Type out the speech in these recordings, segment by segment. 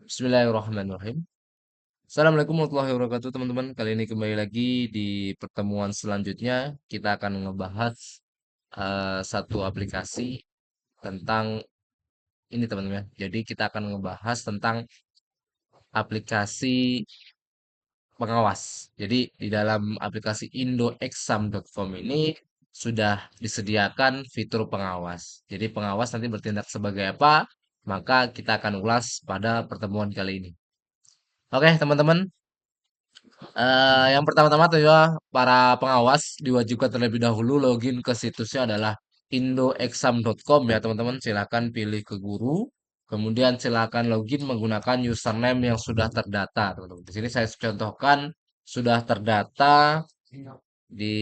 Bismillahirrahmanirrahim. Assalamualaikum warahmatullahi wabarakatuh, teman-teman. Kali ini kembali lagi di pertemuan selanjutnya. Kita akan ngebahas satu aplikasi tentang ini, teman-teman. Jadi kita akan ngebahas tentang aplikasi pengawas. Jadi di dalam aplikasi indoexam.com ini sudah disediakan fitur pengawas. Jadi pengawas nanti bertindak sebagai apa? Maka kita akan ulas pada pertemuan kali ini. Oke, teman-teman. Yang pertama-tama tuh ya, para pengawas diwajibkan terlebih dahulu login ke situsnya adalah indoexam.com ya teman-teman. Silakan pilih ke guru, kemudian silakan login menggunakan username yang sudah terdata, teman-teman. Di sini saya contohkan sudah terdata di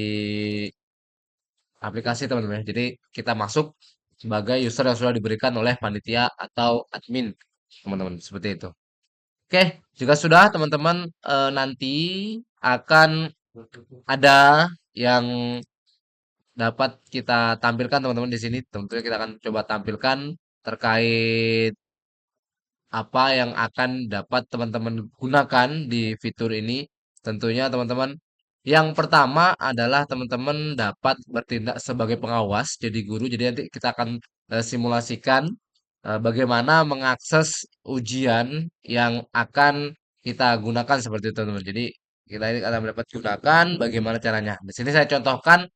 aplikasi teman-teman. Jadi kita masuk sebagai user yang sudah diberikan oleh panitia atau admin, teman-teman. Seperti itu. Oke, jika sudah teman-teman nanti akan ada yang dapat kita tampilkan teman-teman di sini. Tentunya kita akan coba tampilkan terkait apa yang akan dapat teman-teman gunakan di fitur ini. Tentunya teman-teman yang pertama adalah teman-teman dapat bertindak sebagai pengawas jadi guru. Jadi nanti kita akan simulasikan bagaimana mengakses ujian yang akan kita gunakan seperti itu teman-teman. Jadi kita ini akan dapat gunakan bagaimana caranya. Di sini saya contohkan,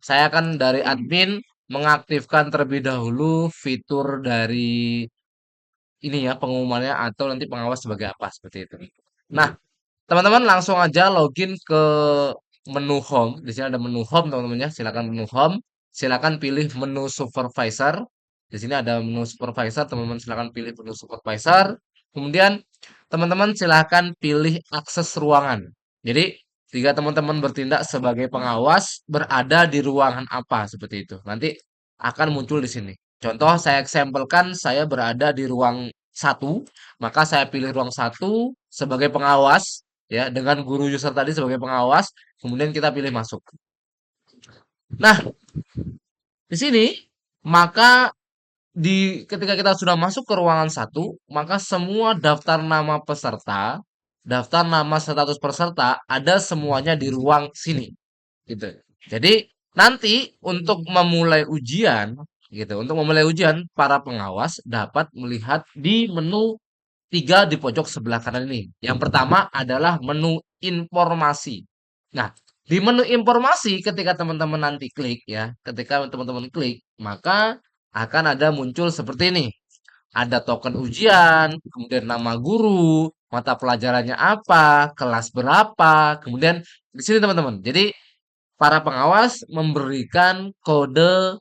saya akan dari admin mengaktifkan terlebih dahulu fitur dari ini ya pengumumannya atau nanti pengawas sebagai apa seperti itu. Nah, teman-teman langsung aja login ke menu home. Di sini ada menu home teman-teman ya. Silakan menu home. Silakan pilih menu supervisor. Di sini ada menu supervisor. Teman-teman silakan pilih menu supervisor. Kemudian teman-teman silakan pilih akses ruangan. Jadi jika teman-teman bertindak sebagai pengawas berada di ruangan apa seperti itu. Nanti akan muncul di sini. Contoh saya sampelkan saya berada di ruang satu, maka saya pilih ruang satu sebagai pengawas ya dengan guru user tadi sebagai pengawas, kemudian kita pilih masuk. Nah, di sini maka ketika kita sudah masuk ke ruangan satu, maka semua daftar nama peserta, daftar nama status peserta ada semuanya di ruang sini gitu. Jadi nanti untuk memulai ujian gitu, untuk memulai ujian para pengawas dapat melihat di menu tiga di pojok sebelah kanan ini. Yang pertama adalah menu informasi. Nah, di menu informasi ketika teman-teman nanti klik ya, ketika teman-teman klik, maka akan ada muncul seperti ini. Ada token ujian, kemudian nama guru, mata pelajarannya apa, kelas berapa, kemudian di sini teman-teman. Jadi para pengawas memberikan kode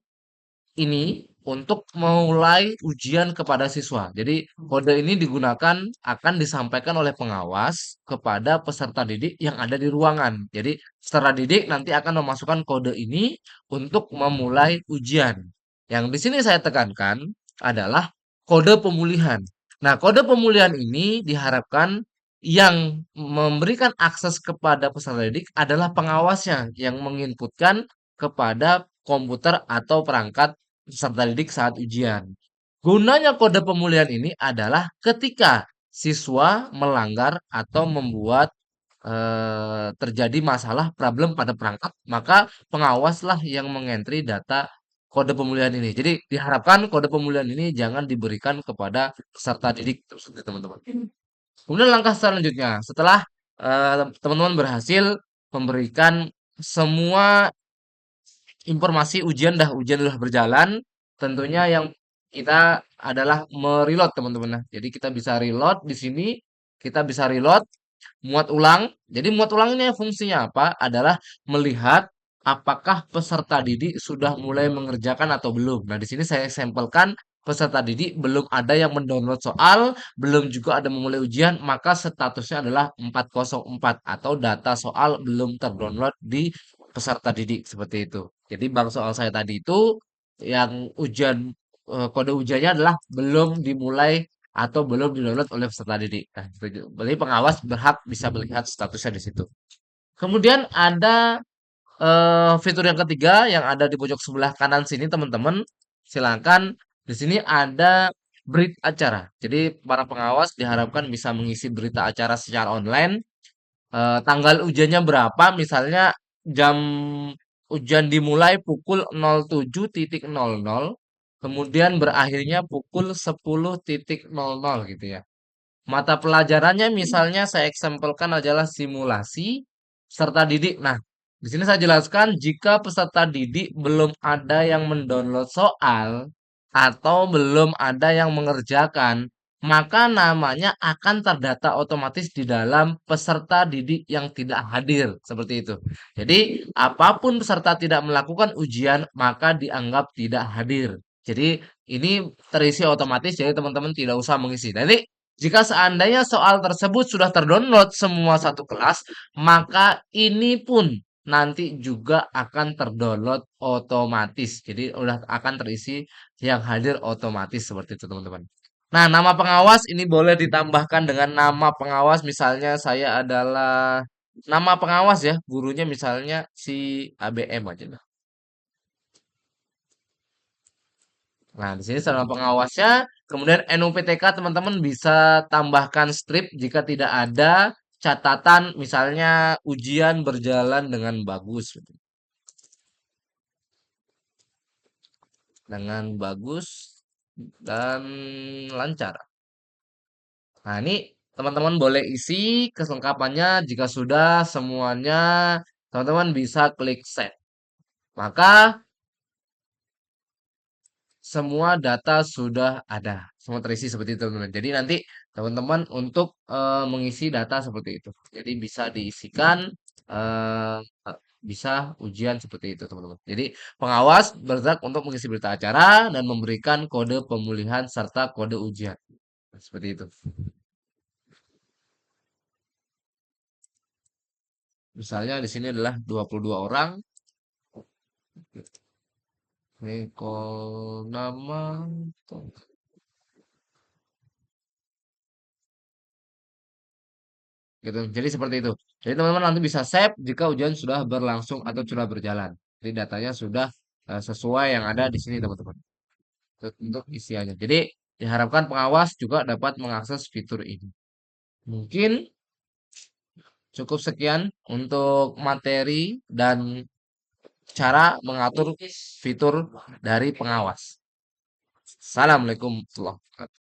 ini untuk memulai ujian kepada siswa. Jadi kode ini digunakan akan disampaikan oleh pengawas kepada peserta didik yang ada di ruangan. Jadi peserta didik nanti akan memasukkan kode ini untuk memulai ujian. Yang di sini saya tekankan adalah kode pemulihan. Nah, kode pemulihan ini diharapkan yang memberikan akses kepada peserta didik adalah pengawasnya yang menginputkan kepada komputer atau perangkat peserta didik saat ujian. Gunanya kode pemulihan ini adalah ketika siswa melanggar atau membuat terjadi masalah problem pada perangkat, maka pengawaslah yang mengentri data kode pemulihan ini. Jadi diharapkan kode pemulihan ini jangan diberikan kepada peserta didik teman-teman. Kemudian langkah selanjutnya, setelah teman-teman berhasil memberikan semua informasi ujian udah berjalan, tentunya yang kita adalah mereload teman-teman. Nah, jadi kita bisa reload di sini, kita bisa reload, muat ulang. Jadi muat ulang ini fungsinya apa? Adalah melihat apakah peserta didik sudah mulai mengerjakan atau belum. Nah, di sini saya sampelkan peserta didik belum ada yang mendownload soal, belum juga ada memulai ujian, maka statusnya adalah 404 atau data soal belum terdownload di peserta didik seperti itu. Jadi bang soal saya tadi itu yang ujian kode ujiannya adalah belum dimulai atau belum di-download oleh peserta didik. Nah, berarti pengawas berhak bisa melihat statusnya di situ. Kemudian ada fitur yang ketiga yang ada di pojok sebelah kanan sini teman-teman. Silakan di sini ada berita acara. Jadi para pengawas diharapkan bisa mengisi berita acara secara online. Tanggal ujiannya berapa? Misalnya jam ujian dimulai pukul 07.00, kemudian berakhirnya pukul 10.00 gitu ya. Mata pelajarannya misalnya saya eksempelkan adalah simulasi serta didik. Nah, di sini saya jelaskan jika peserta didik belum ada yang mendownload soal atau belum ada yang mengerjakan, maka namanya akan terdata otomatis di dalam peserta didik yang tidak hadir, seperti itu. Jadi, apapun peserta tidak melakukan ujian, maka dianggap tidak hadir. Jadi, ini terisi otomatis, jadi teman-teman tidak usah mengisi. Nanti jika seandainya soal tersebut sudah terdownload semua satu kelas, maka ini pun nanti juga akan terdownload otomatis. Jadi udah akan terisi yang hadir otomatis seperti itu teman-teman. Nah, nama pengawas ini boleh ditambahkan dengan nama pengawas. Misalnya saya adalah nama pengawas ya, gurunya misalnya si ABM aja. Nah, di sini saluran pengawasnya, kemudian NUPTK teman-teman bisa tambahkan strip jika tidak ada catatan misalnya ujian berjalan dengan bagus gitu. Dengan bagus dan lancar. Nah, ini teman-teman boleh isi kelengkapannya jika sudah semuanya teman-teman bisa klik save. Maka semua data sudah ada, semua terisi seperti itu teman-teman. Jadi nanti teman-teman untuk mengisi data seperti itu. Jadi bisa diisikan, eh, bisa ujian seperti itu teman-teman. Jadi pengawas berhak untuk mengisi berita acara dan memberikan kode pemulihan serta kode ujian. Seperti itu. Misalnya di sini adalah 22 orang. Ini nama. Gitu. Jadi seperti itu. Jadi teman-teman nanti bisa save jika ujian sudah berlangsung atau sudah berjalan. Jadi datanya sudah sesuai yang ada di sini teman-teman. Untuk isiannya. Jadi diharapkan pengawas juga dapat mengakses fitur ini. Mungkin cukup sekian untuk materi dan cara mengatur fitur dari pengawas. Assalamualaikum warahmatullahi wabarakatuh.